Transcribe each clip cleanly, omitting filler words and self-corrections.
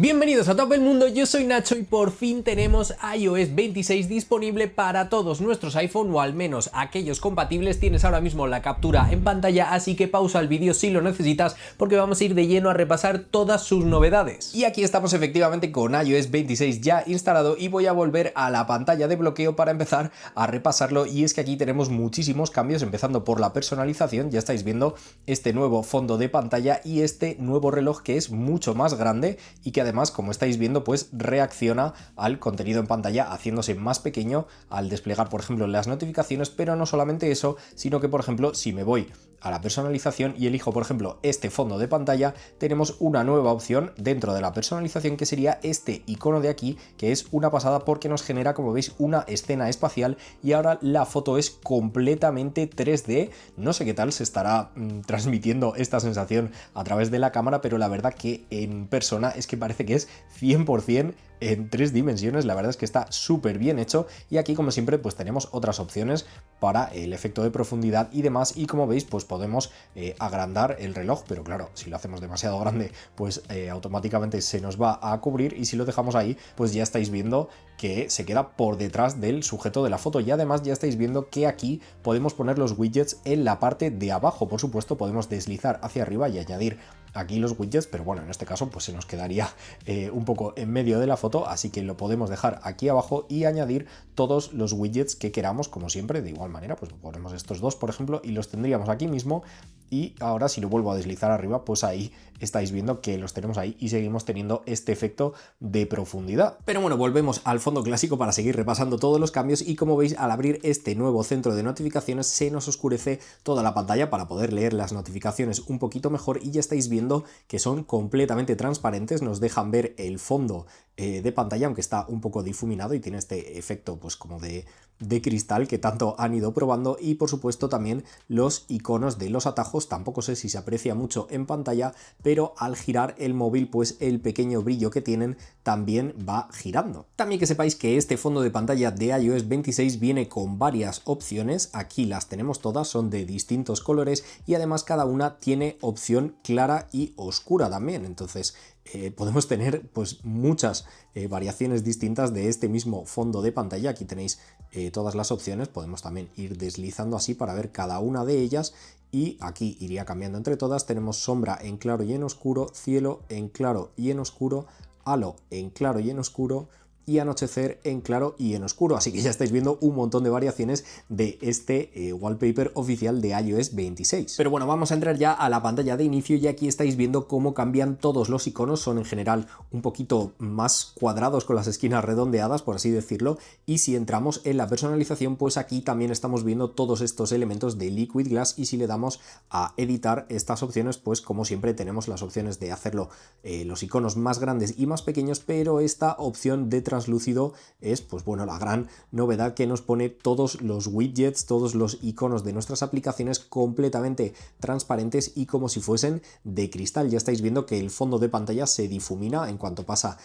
Bienvenidos a todo el mundo, yo soy Nacho y por fin tenemos iOS 26 disponible para todos nuestros iPhone o al menos aquellos compatibles. Tienes ahora mismo la captura en pantalla, así que pausa el vídeo si lo necesitas porque vamos a ir de lleno a repasar todas sus novedades. Y aquí estamos efectivamente con iOS 26 ya instalado y voy a volver a la pantalla de bloqueo para empezar a repasarlo. Y es que aquí tenemos muchísimos cambios, empezando por la personalización. Ya estáis viendo este nuevo fondo de pantalla y este nuevo reloj que es mucho más grande y que además, como estáis viendo, pues reacciona al contenido en pantalla haciéndose más pequeño al desplegar, por ejemplo, las notificaciones. Pero no solamente eso, sino que, por ejemplo, si me voy a la personalización y elijo, por ejemplo, este fondo de pantalla, tenemos una nueva opción dentro de la personalización que sería este icono de aquí, que es una pasada porque nos genera, como veis, una escena espacial y ahora la foto es completamente 3D. No sé qué tal se estará transmitiendo esta sensación a través de la cámara, pero la verdad que en persona es que parece que es 100% en 3 dimensiones. La verdad es que está súper bien hecho y aquí, como siempre, pues tenemos otras opciones para el efecto de profundidad y demás, y como veis pues podemos agrandar el reloj, pero claro, si lo hacemos demasiado grande pues automáticamente se nos va a cubrir, y si lo dejamos ahí pues ya estáis viendo que se queda por detrás del sujeto de la foto. Y además ya estáis viendo que aquí podemos poner los widgets en la parte de abajo. Por supuesto, podemos deslizar hacia arriba y añadir aquí los widgets, pero bueno, en este caso pues se nos quedaría un poco en medio de la foto, así que lo podemos dejar aquí abajo y añadir todos los widgets que queramos, como siempre. De igual manera pues ponemos estos dos, por ejemplo, y los tendríamos aquí mismo. Y ahora si lo vuelvo a deslizar arriba, pues ahí estáis viendo que los tenemos ahí y seguimos teniendo este efecto de profundidad. Pero bueno, volvemos al fondo clásico para seguir repasando todos los cambios, y como veis, al abrir este nuevo centro de notificaciones se nos oscurece toda la pantalla para poder leer las notificaciones un poquito mejor, y ya estáis viendo que son completamente transparentes, nos dejan ver el fondo de pantalla, aunque está un poco difuminado y tiene este efecto pues como de cristal que tanto han ido probando. Y por supuesto también los iconos de los atajos, tampoco sé si se aprecia mucho en pantalla, pero al girar el móvil pues el pequeño brillo que tienen también va girando. También que sepáis que este fondo de pantalla de iOS 26 viene con varias opciones. Aquí las tenemos todas, son de distintos colores y además cada una tiene opción clara y oscura también. Entonces podemos tener pues muchas variaciones distintas de este mismo fondo de pantalla. Aquí tenéis todas las opciones, podemos también ir deslizando así para ver cada una de ellas, y aquí iría cambiando entre todas. Tenemos sombra en claro y en oscuro, cielo en claro y en oscuro, halo en claro y en oscuro y anochecer en claro y en oscuro. Así que ya estáis viendo un montón de variaciones de este wallpaper oficial de iOS 26. Pero bueno, vamos a entrar ya a la pantalla de inicio, y aquí estáis viendo cómo cambian todos los iconos. Son en general un poquito más cuadrados, con las esquinas redondeadas, por así decirlo. Y si entramos en la personalización, pues aquí también estamos viendo todos estos elementos de Liquid Glass, y si le damos a editar estas opciones, pues como siempre tenemos las opciones de hacerlo los iconos más grandes y más pequeños, pero esta opción de translúcido es pues bueno, la gran novedad que nos pone todos los widgets, todos los iconos de nuestras aplicaciones completamente transparentes y como si fuesen de cristal. Ya estáis viendo que el fondo de pantalla se difumina en cuanto pasa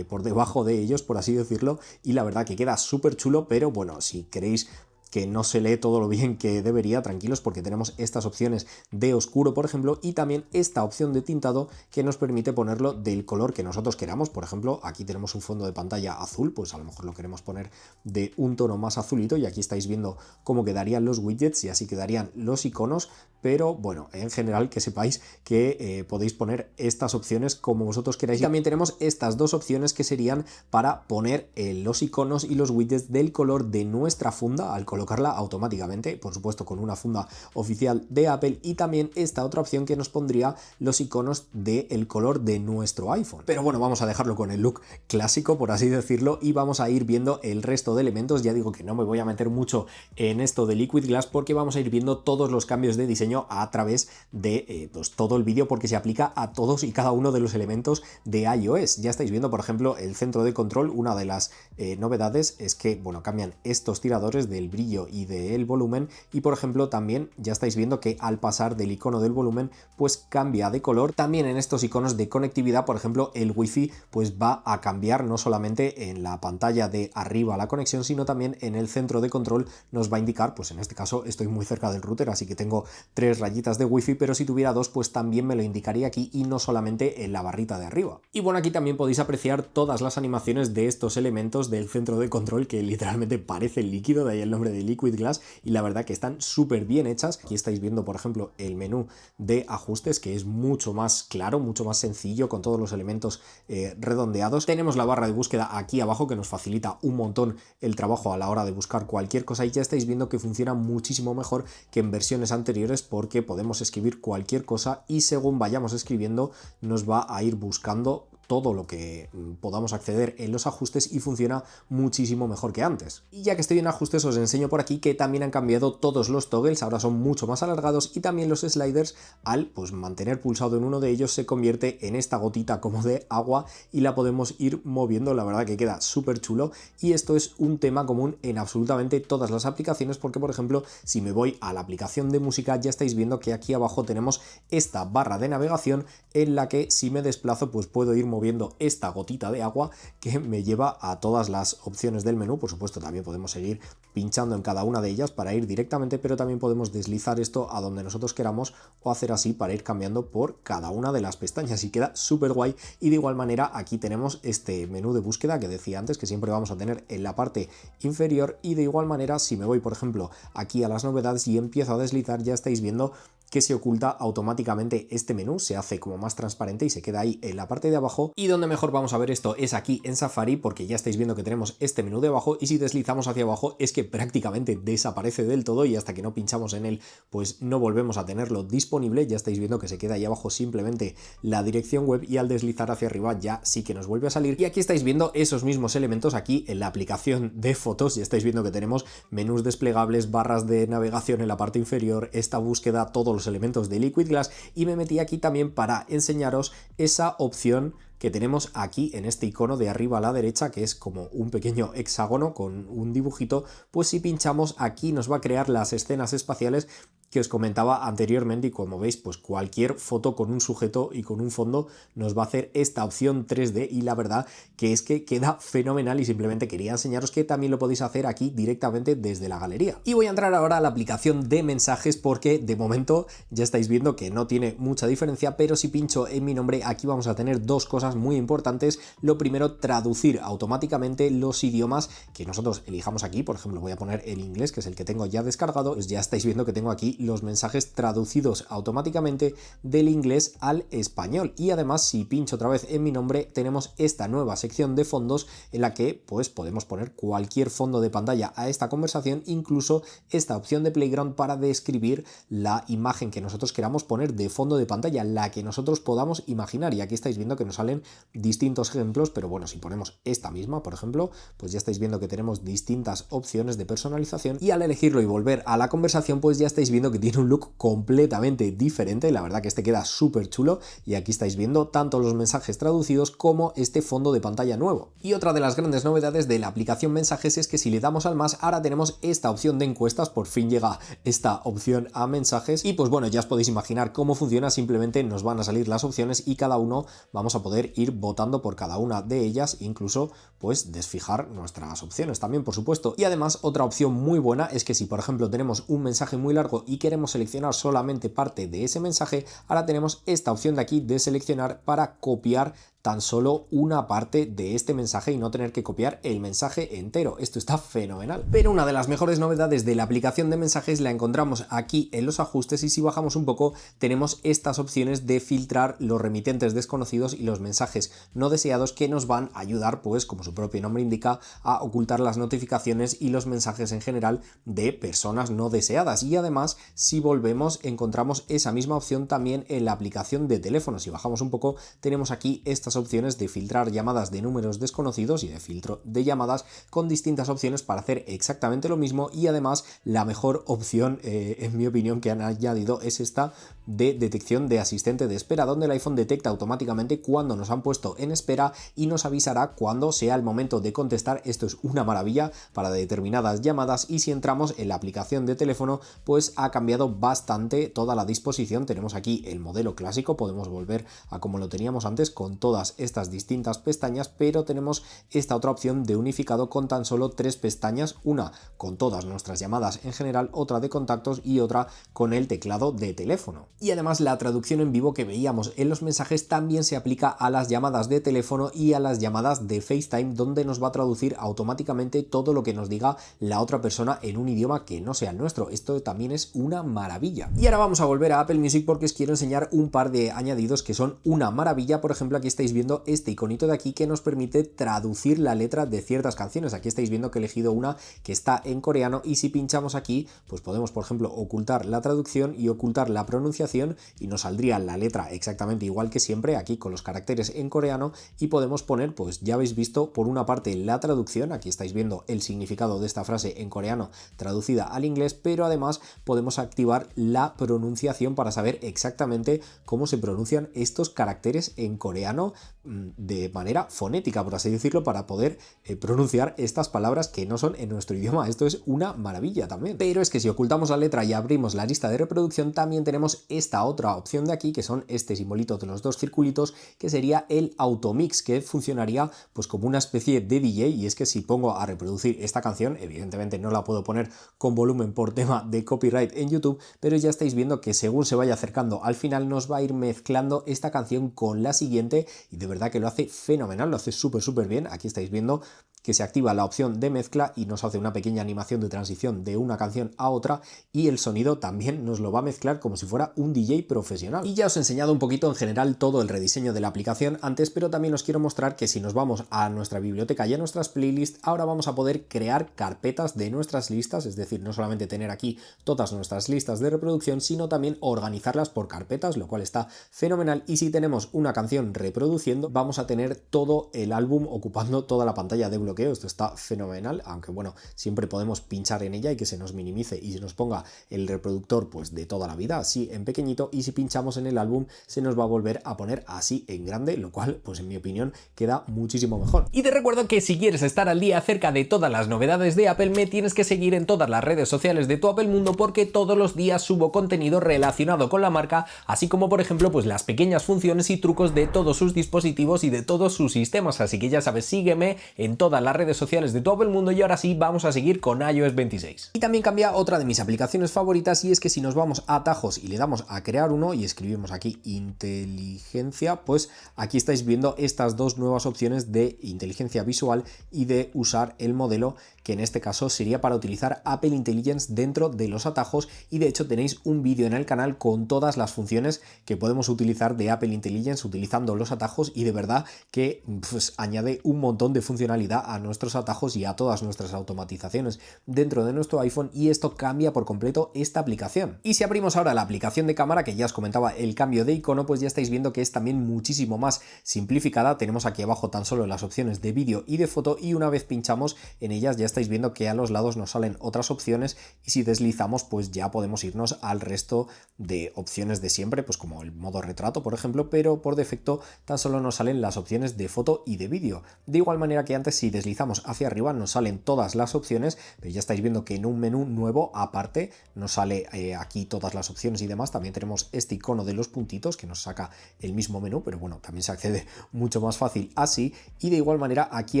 por debajo de ellos, por así decirlo, y la verdad que queda súper chulo. Pero bueno, si queréis que no se lee todo lo bien que debería, tranquilos, porque tenemos estas opciones de oscuro, por ejemplo, y también esta opción de tintado que nos permite ponerlo del color que nosotros queramos. Por ejemplo, aquí tenemos un fondo de pantalla azul, pues a lo mejor lo queremos poner de un tono más azulito, y aquí estáis viendo cómo quedarían los widgets y así quedarían los iconos. Pero bueno, en general que sepáis que podéis poner estas opciones como vosotros queráis. Y también tenemos estas dos opciones que serían para poner los iconos y los widgets del color de nuestra funda al colocarla automáticamente, por supuesto con una funda oficial de Apple, y también esta otra opción que nos pondría los iconos del color de nuestro iPhone. Pero bueno, vamos a dejarlo con el look clásico, por así decirlo, y vamos a ir viendo el resto de elementos. Ya digo que no me voy a meter mucho en esto de Liquid Glass porque vamos a ir viendo todos los cambios de diseño a través de pues todo el vídeo, porque se aplica a todos y cada uno de los elementos de iOS. Ya estáis viendo, por ejemplo, el centro de control. Una de las novedades es que bueno, cambian estos tiradores del brillo brillo y del volumen, y por ejemplo también ya estáis viendo que al pasar del icono del volumen pues cambia de color. También en estos iconos de conectividad, por ejemplo, el wifi pues va a cambiar no solamente en la pantalla de arriba la conexión, sino también en el centro de control nos va a indicar, pues en este caso estoy muy cerca del router, así que tengo 3 rayitas de wifi, pero si tuviera 2 pues también me lo indicaría aquí y no solamente en la barrita de arriba. Y bueno, aquí también podéis apreciar todas las animaciones de estos elementos del centro de control que literalmente parece líquido, de ahí el nombre de Liquid Glass, y la verdad que están súper bien hechas. Aquí estáis viendo, por ejemplo, el menú de ajustes, que es mucho más claro, mucho más sencillo, con todos los elementos redondeados. Tenemos la barra de búsqueda aquí abajo que nos facilita un montón el trabajo a la hora de buscar cualquier cosa, y ya estáis viendo que funciona muchísimo mejor que en versiones anteriores, porque podemos escribir cualquier cosa y según vayamos escribiendo nos va a ir buscando todo lo que podamos acceder en los ajustes y funciona muchísimo mejor que antes. Y ya que estoy en ajustes os enseño por aquí que también han cambiado todos los toggles, ahora son mucho más alargados, y también los sliders al pues mantener pulsado en uno de ellos se convierte en esta gotita como de agua y la podemos ir moviendo. La verdad que queda súper chulo, y esto es un tema común en absolutamente todas las aplicaciones, porque por ejemplo si me voy a la aplicación de música ya estáis viendo que aquí abajo tenemos esta barra de navegación en la que si me desplazo pues puedo ir moviendo esta gotita de agua que me lleva a todas las opciones del menú. Por supuesto también podemos seguir pinchando en cada una de ellas para ir directamente, pero también podemos deslizar esto a donde nosotros queramos o hacer así para ir cambiando por cada una de las pestañas, y queda súper guay. Y de igual manera aquí tenemos este menú de búsqueda que decía antes que siempre vamos a tener en la parte inferior, y de igual manera si me voy por ejemplo aquí a las novedades y empiezo a deslizar ya estáis viendo que se oculta automáticamente este menú, se hace como más transparente y se queda ahí en la parte de abajo. Y donde mejor vamos a ver esto es aquí en Safari, porque ya estáis viendo que tenemos este menú de abajo, y si deslizamos hacia abajo es que prácticamente desaparece del todo, y hasta que no pinchamos en él pues no volvemos a tenerlo disponible. Ya estáis viendo que se queda ahí abajo simplemente la dirección web, y al deslizar hacia arriba ya sí que nos vuelve a salir. Y aquí estáis viendo esos mismos elementos aquí en la aplicación de fotos, ya estáis viendo que tenemos menús desplegables, barras de navegación en la parte inferior, esta búsqueda, todos los elementos de Liquid Glass, y me metí aquí también para enseñaros esa opción que tenemos aquí en este icono de arriba a la derecha, que es como un pequeño hexágono con un dibujito. Pues si pinchamos aquí nos va a crear las escenas espaciales que os comentaba anteriormente, y como veis pues cualquier foto con un sujeto y con un fondo nos va a hacer esta opción 3D, y la verdad que es que queda fenomenal, y simplemente quería enseñaros que también lo podéis hacer aquí directamente desde la galería. Y voy a entrar ahora a la aplicación de mensajes, porque de momento ya estáis viendo que no tiene mucha diferencia, pero si pincho en mi nombre aquí vamos a tener dos cosas muy importantes. Lo primero, traducir automáticamente los idiomas que nosotros elijamos aquí. Por ejemplo voy a poner el inglés, que es el que tengo ya descargado, pues ya estáis viendo que tengo aquí los mensajes traducidos automáticamente del inglés al español. Y además si pincho otra vez en mi nombre tenemos esta nueva sección de fondos en la que pues podemos poner cualquier fondo de pantalla a esta conversación, incluso esta opción de Playground para describir la imagen que nosotros queramos poner de fondo de pantalla, la que nosotros podamos imaginar. Y aquí estáis viendo que nos salen distintos ejemplos, pero bueno, si ponemos esta misma por ejemplo pues ya estáis viendo que tenemos distintas opciones de personalización, y al elegirlo y volver a la conversación pues ya estáis viendo que tiene un look completamente diferente. La verdad que este queda súper chulo, y aquí estáis viendo tanto los mensajes traducidos como este fondo de pantalla nuevo. Y otra de las grandes novedades de la aplicación mensajes es que si le damos al más ahora tenemos esta opción de encuestas. Por fin llega esta opción a mensajes, y pues bueno, ya os podéis imaginar cómo funciona. Simplemente nos van a salir las opciones y cada uno vamos a poder ir votando por cada una de ellas, incluso pues desfijar nuestras opciones también, por supuesto. Y además otra opción muy buena es que si por ejemplo tenemos un mensaje muy largo y queremos seleccionar solamente parte de ese mensaje, ahora tenemos esta opción de aquí de seleccionar para copiar tan solo una parte de este mensaje y no tener que copiar el mensaje entero. Esto está fenomenal. Pero una de las mejores novedades de la aplicación de mensajes la encontramos aquí en los ajustes, y si bajamos un poco tenemos estas opciones de filtrar los remitentes desconocidos y los mensajes no deseados, que nos van a ayudar, pues como su propio nombre indica, a ocultar las notificaciones y los mensajes en general de personas no deseadas. Y además si volvemos encontramos esa misma opción también en la aplicación de teléfono. Si bajamos un poco tenemos aquí estas estas opciones de filtrar llamadas de números desconocidos y de filtro de llamadas con distintas opciones para hacer exactamente lo mismo. Y además la mejor opción, en mi opinión, que han añadido es esta de detección de asistente de espera, donde el iPhone detecta automáticamente cuando nos han puesto en espera y nos avisará cuando sea el momento de contestar. Esto es una maravilla para determinadas llamadas, y si entramos en la aplicación de teléfono pues ha cambiado bastante toda la disposición. Tenemos aquí el modelo clásico, podemos volver a como lo teníamos antes con todas estas distintas pestañas, pero tenemos esta otra opción de unificado con tan solo 3 pestañas, una con todas nuestras llamadas en general, otra de contactos y otra con el teclado de teléfono. Y además la traducción en vivo que veíamos en los mensajes también se aplica a las llamadas de teléfono y a las llamadas de FaceTime, donde nos va a traducir automáticamente todo lo que nos diga la otra persona en un idioma que no sea el nuestro. Esto también es una maravilla. Y ahora vamos a volver a Apple Music porque os quiero enseñar un par de añadidos que son una maravilla. Por ejemplo, aquí estáis viendo este iconito de aquí que nos permite traducir la letra de ciertas canciones. Aquí estáis viendo que he elegido una que está en coreano, y si pinchamos aquí pues podemos, por ejemplo, ocultar la traducción y ocultar la pronunciación, y nos saldría la letra exactamente igual que siempre aquí con los caracteres en coreano. Y podemos poner, pues ya habéis visto, por una parte la traducción, aquí estáis viendo el significado de esta frase en coreano traducida al inglés, pero además podemos activar la pronunciación para saber exactamente cómo se pronuncian estos caracteres en coreano de manera fonética, por así decirlo, para poder pronunciar estas palabras que no son en nuestro idioma. Esto es una maravilla también. Pero es que si ocultamos la letra y abrimos la lista de reproducción, también tenemos esta otra opción de aquí, que son este simbolito de los dos circulitos, que sería el automix, que funcionaría pues como una especie de DJ. Y es que si pongo a reproducir esta canción, evidentemente no la puedo poner con volumen por tema de copyright en YouTube, pero ya estáis viendo que según se vaya acercando al final nos va a ir mezclando esta canción con la siguiente, y de verdad que lo hace fenomenal, lo hace súper bien. Aquí estáis viendo que se activa la opción de mezcla y nos hace una pequeña animación de transición de una canción a otra, y el sonido también nos lo va a mezclar como si fuera un DJ profesional. Y ya os he enseñado un poquito en general todo el rediseño de la aplicación antes, pero también os quiero mostrar que si nos vamos a nuestra biblioteca y a nuestras playlists, ahora vamos a poder crear carpetas de nuestras listas, es decir, no solamente tener aquí todas nuestras listas de reproducción, sino también organizarlas por carpetas, lo cual está fenomenal. Y si tenemos una canción reproduciendo, vamos a tener todo el álbum ocupando toda la pantalla de bloqueo. Esto está fenomenal, aunque bueno, siempre podemos pinchar en ella y que se nos minimice y se nos ponga el reproductor pues de toda la vida así en pequeñito, y si pinchamos en el álbum se nos va a volver a poner así en grande, lo cual pues en mi opinión queda muchísimo mejor. Y te recuerdo que si quieres estar al día acerca de todas las novedades de Apple, me tienes que seguir en todas las redes sociales de tu Apple Mundo, porque todos los días subo contenido relacionado con la marca, así como por ejemplo pues las pequeñas funciones y trucos de todos sus dispositivos y de todos sus sistemas. Así que ya sabes, sígueme en todas las redes sociales de tu Apple Mundo. Y ahora sí, vamos a seguir con iOS 26. Y también cambia otra de mis aplicaciones favoritas, y es que si nos vamos a atajos y le damos a crear uno y escribimos aquí inteligencia, pues aquí estáis viendo estas dos nuevas opciones de inteligencia visual y de usar el modelo, que en este caso sería para utilizar Apple Intelligence dentro de los atajos. Y de hecho tenéis un vídeo en el canal con todas las funciones que podemos utilizar de Apple Intelligence utilizando los atajos, y de verdad que pues añade un montón de funcionalidad a nuestros atajos y a todas nuestras automatizaciones dentro de nuestro iPhone, y esto cambia por completo esta aplicación. Y si abrimos ahora la aplicación de cámara, que ya os comentaba el cambio de icono, pues ya estáis viendo que es también muchísimo más simplificada. Tenemos aquí abajo tan solo las opciones de vídeo y de foto, y una vez pinchamos en ellas ya estáis viendo que a los lados nos salen otras opciones, y si deslizamos pues ya podemos irnos al resto de opciones de siempre, pues como el modo retrato por ejemplo, pero por defecto tan solo nos salen las opciones de foto y de vídeo. De igual manera que antes, si deslizamos hacia arriba nos salen todas las opciones, pero ya estáis viendo que en un menú nuevo aparte nos sale aquí todas las opciones y demás. También tenemos este icono de los puntitos que nos saca el mismo menú, pero bueno, también se accede mucho más fácil así. Y de igual manera aquí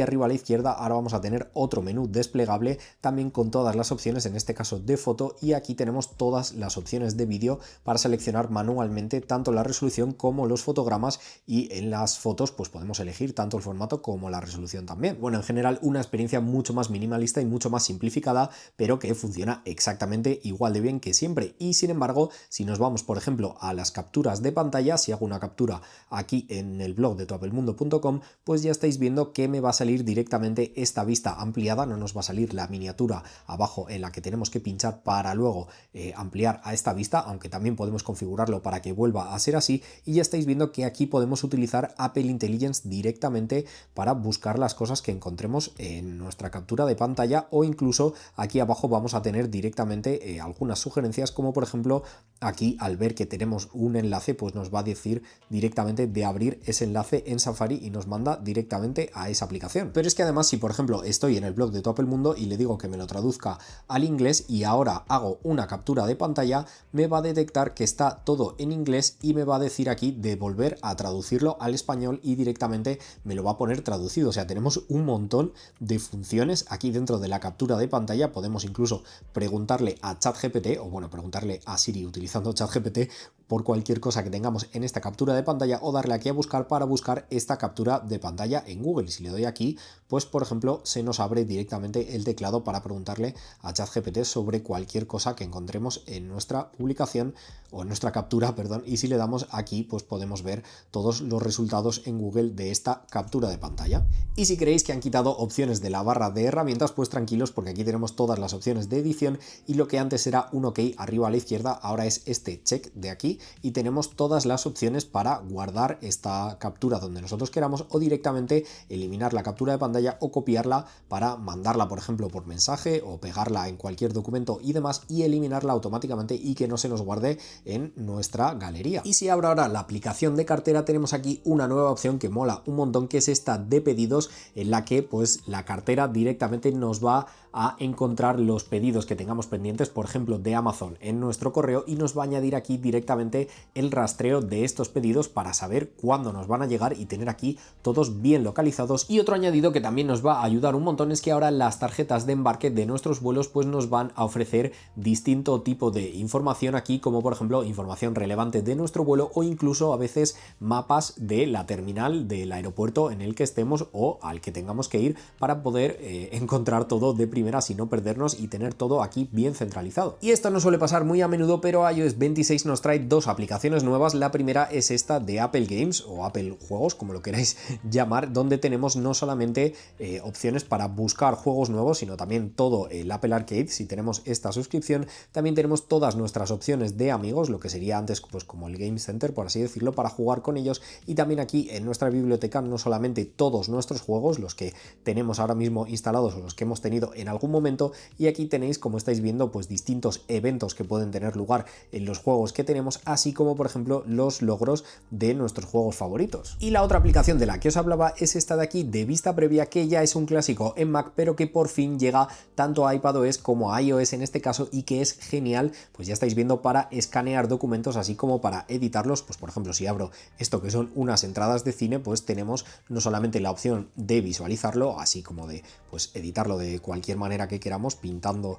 arriba a la izquierda ahora vamos a tener otro menú desplegable también con todas las opciones, en este caso de foto, y aquí tenemos todas las opciones de vídeo para seleccionar manualmente tanto la resolución como los fotogramas, y en las fotos pues podemos elegir tanto el formato como la resolución también. Bueno, en general una experiencia mucho más minimalista y mucho más simplificada, pero que funciona exactamente igual de bien que siempre. Y sin embargo, si nos vamos por ejemplo a las capturas de pantalla, si hago una captura aquí en el blog de tuapelmundo.com, pues ya estáis viendo que me va a salir directamente esta vista ampliada, no nos va a salir la miniatura abajo en la que tenemos que pinchar para luego ampliar a esta vista, aunque también podemos configurarlo para que vuelva a ser así. Y ya estáis viendo que aquí podemos utilizar Apple Apple Intelligence directamente para buscar las cosas que encontremos en nuestra captura de pantalla, o incluso aquí abajo vamos a tener directamente algunas sugerencias, como por ejemplo aquí al ver que tenemos un enlace pues nos va a decir directamente de abrir ese enlace en Safari y nos manda directamente a esa aplicación. Pero es que además, si por ejemplo estoy en el blog de Tu Apple Mundo y le digo que me lo traduzca al inglés y ahora hago una captura de pantalla, me va a detectar que está todo en inglés y me va a decir aquí de volver a traducirlo al español y directamente me lo va a poner traducido. O sea, tenemos un montón de funciones aquí dentro de la captura de pantalla. Podemos incluso preguntarle a ChatGPT, o bueno, preguntarle a Siri utilizando ChatGPT por cualquier cosa que tengamos en esta captura de pantalla, o darle aquí a buscar para buscar esta captura de pantalla en Google. Y si le doy aquí, pues por ejemplo se nos abre directamente el teclado para preguntarle a ChatGPT sobre cualquier cosa que encontremos en nuestra publicación o en nuestra captura, perdón, y si le damos aquí pues podemos ver todos los resultados en Google de esta captura de pantalla. Y si creéis que han quitado opciones de la barra de herramientas, pues tranquilos, porque aquí tenemos todas las opciones de edición y lo que antes era un OK arriba a la izquierda ahora es este check de aquí, y tenemos todas las opciones para guardar esta captura donde nosotros queramos, o directamente eliminar la captura de pantalla o copiarla para mandarla por ejemplo por mensaje o pegarla en cualquier documento y demás, y eliminarla automáticamente y que no se nos guarde en nuestra galería. Y si abro ahora la aplicación de cartera, tenemos aquí una nueva opción que mola un montón, que es esta de pedidos, en la que pues la cartera directamente nos va a encontrar los pedidos que tengamos pendientes, por ejemplo de Amazon, en nuestro correo, y nos va a añadir aquí directamente el rastreo de estos pedidos para saber cuándo nos van a llegar y tener aquí todos bien localizados. Y otro añadido que también nos va a ayudar un montón es que ahora las tarjetas de embarque de nuestros vuelos pues nos van a ofrecer distinto tipo de información aquí, como por ejemplo información relevante de nuestro vuelo, o incluso a veces mapas de la terminal del aeropuerto en el que estemos o al que tengamos que ir, para poder encontrar todo de primera y no perdernos y tener todo aquí bien centralizado. Y esto no suele pasar muy a menudo, pero iOS 26 nos trae dos aplicaciones nuevas. La primera es esta de Apple Games o Apple Juegos, como lo queráis llamar, donde tenemos no solamente opciones para buscar juegos nuevos, sino también todo el Apple Arcade. Si tenemos esta suscripción, también tenemos todas nuestras opciones de amigos, lo que sería antes pues como el Game Center, por así decirlo, para jugar con ellos. Y también aquí en nuestra biblioteca no solamente todos nuestros juegos, los que tenemos ahora mismo instalados o los que hemos tenido en algún momento, y aquí tenéis, como estáis viendo, pues distintos eventos que pueden tener lugar en los juegos que tenemos, así como por ejemplo los logros de nuestros juegos favoritos. Y la otra aplicación de la que os hablaba es esta de aquí de vista previa, que ya es un clásico en Mac, pero que por fin llega tanto a iPadOS como a iOS en este caso, y que es genial, pues ya estáis viendo, para escanear documentos así como para editarlos. Pues por ejemplo, si abro esto que son unas entradas de cine, pues tenemos no solamente la opción de visualizarlo, así como de pues editarlo de cualquier manera que queramos, pintando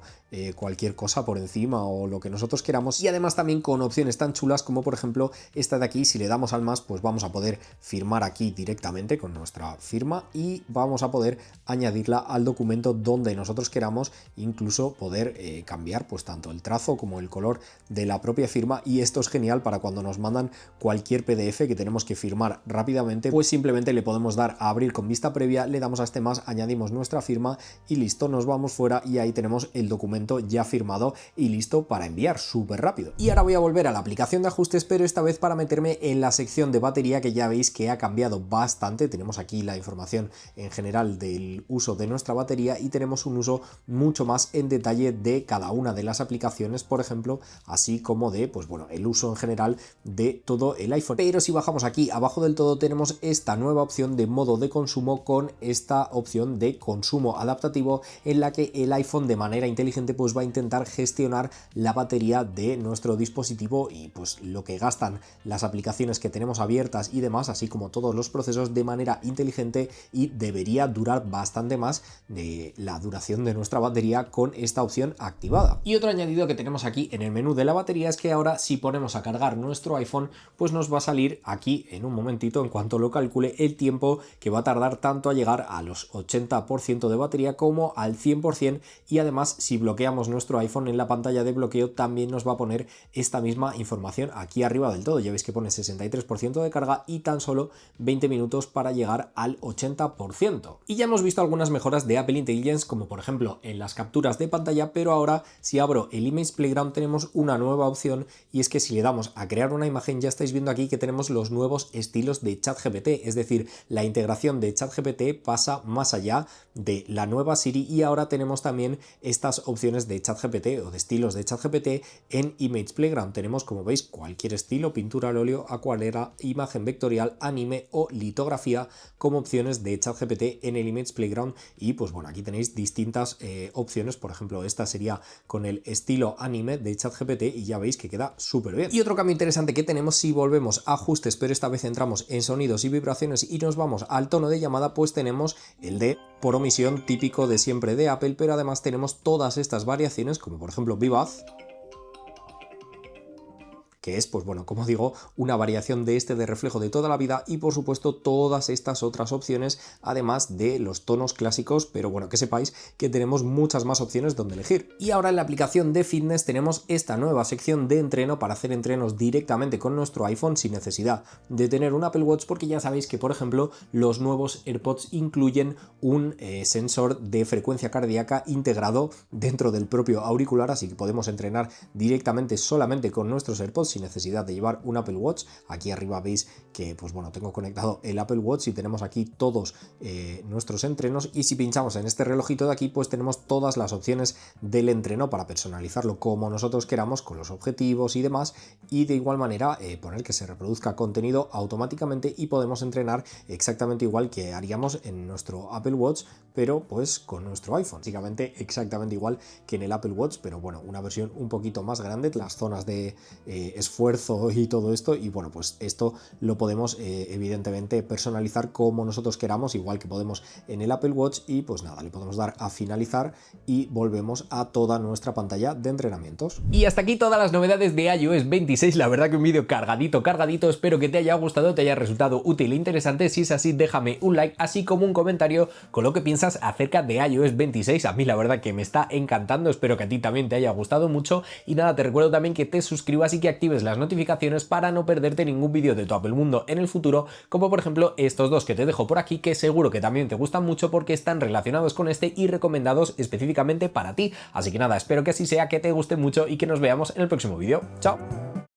cualquier cosa por encima o lo que nosotros queramos, y además también con opciones tan chulas como por ejemplo esta de aquí. Si le damos al más, pues vamos a poder firmar aquí directamente con nuestra firma y vamos a poder añadirla al documento donde nosotros queramos, incluso poder cambiar pues tanto el trazo como el color de la propia firma. Y esto es genial para cuando nos mandan cualquier PDF que tenemos que firmar rápidamente, pues simplemente le podemos dar a abrir con vista previa, le damos a este más, añadimos nuestra firma y listo, nos vamos fuera y ahí tenemos el documento ya firmado y listo para enviar súper rápido. Y ahora voy a volver a la aplicación de ajustes, pero esta vez para meterme en la sección de batería, que ya veis que ha cambiado bastante. Tenemos aquí la información en general del uso de nuestra batería y tenemos un uso mucho más en detalle de cada una de las aplicaciones, por ejemplo, así como de pues bueno, el uso en general de todo el iPhone. Pero si bajamos aquí abajo del todo, tenemos esta nueva opción de modo de consumo con esta opción de consumo adaptativo, en la que el iPhone de manera inteligente pues va a intentar gestionar la batería de nuestro dispositivo y pues lo que gastan las aplicaciones que tenemos abiertas y demás, así como todos los procesos, de manera inteligente, y debería durar bastante más de la duración de nuestra batería con esta opción activada. Y otro añadido que tenemos aquí en el menú de la batería es que ahora si ponemos a cargar nuestro iPhone, pues nos va a salir aquí en un momentito, en cuanto lo calcule, el tiempo que va a tardar tanto a llegar a los 80% de batería como al 100%, y además si bloqueamos nuestro iPhone en la pantalla de bloqueo también nos va a poner esta misma información información aquí arriba del todo. Ya veis que pone 63% de carga y tan solo 20 minutos para llegar al 80%. Y ya hemos visto algunas mejoras de Apple Intelligence, como por ejemplo en las capturas de pantalla, pero ahora si abro el Image Playground tenemos una nueva opción, y es que si le damos a crear una imagen ya estáis viendo aquí que tenemos los nuevos estilos de ChatGPT, es decir, la integración de ChatGPT pasa más allá de la nueva Siri y ahora tenemos también estas opciones de ChatGPT o de estilos de ChatGPT en Image Playground. Tenemos, como veis, cualquier estilo: pintura al óleo, acuarela, imagen vectorial, anime o litografía como opciones de ChatGPT en el Image Playground. Y pues bueno, aquí tenéis distintas opciones. Por ejemplo, esta sería con el estilo anime de ChatGPT y ya veis que queda súper bien. Y otro cambio interesante que tenemos, si volvemos a ajustes, pero esta vez entramos en sonidos y vibraciones y nos vamos al tono de llamada, pues tenemos el de por omisión típico de siempre de Apple, pero además tenemos todas estas variaciones, como por ejemplo Vivaz, que es, pues bueno, como digo, una variación de este de reflejo de toda la vida, y por supuesto todas estas otras opciones, además de los tonos clásicos, pero bueno, que sepáis que tenemos muchas más opciones donde elegir. Y ahora en la aplicación de fitness tenemos esta nueva sección de entreno para hacer entrenos directamente con nuestro iPhone sin necesidad de tener un Apple Watch, porque ya sabéis que, por ejemplo, los nuevos AirPods incluyen un sensor de frecuencia cardíaca integrado dentro del propio auricular, así que podemos entrenar directamente solamente con nuestros AirPods sin necesidad de llevar un Apple Watch. Aquí arriba veis que, pues bueno, tengo conectado el Apple Watch y tenemos aquí todos nuestros entrenos, y si pinchamos en este relojito de aquí, pues tenemos todas las opciones del entreno para personalizarlo como nosotros queramos, con los objetivos y demás, y de igual manera poner que se reproduzca contenido automáticamente, y podemos entrenar exactamente igual que haríamos en nuestro Apple Watch, pero pues con nuestro iPhone. Básicamente exactamente igual que en el Apple Watch, pero bueno, una versión un poquito más grande, las zonas de esfuerzo y todo esto, y bueno, pues esto lo podemos evidentemente personalizar como nosotros queramos, igual que podemos en el Apple Watch. Y pues nada, le podemos dar a finalizar y volvemos a toda nuestra pantalla de entrenamientos. Y hasta aquí todas las novedades de iOS 26, la verdad que un vídeo cargadito, espero que te haya gustado, te haya resultado útil e interesante. Si es así, déjame un like, así como un comentario con lo que piensas acerca de iOS 26, a mí la verdad que me está encantando, espero que a ti también te haya gustado mucho. Y nada, te recuerdo también que te suscribas y que actives las notificaciones para no perderte ningún vídeo de tu Apple Mundo en el futuro, como por ejemplo estos dos que te dejo por aquí, que seguro que también te gustan mucho porque están relacionados con este y recomendados específicamente para ti. Así que nada, espero que así sea, que te guste mucho y que nos veamos en el próximo vídeo. ¡Chao!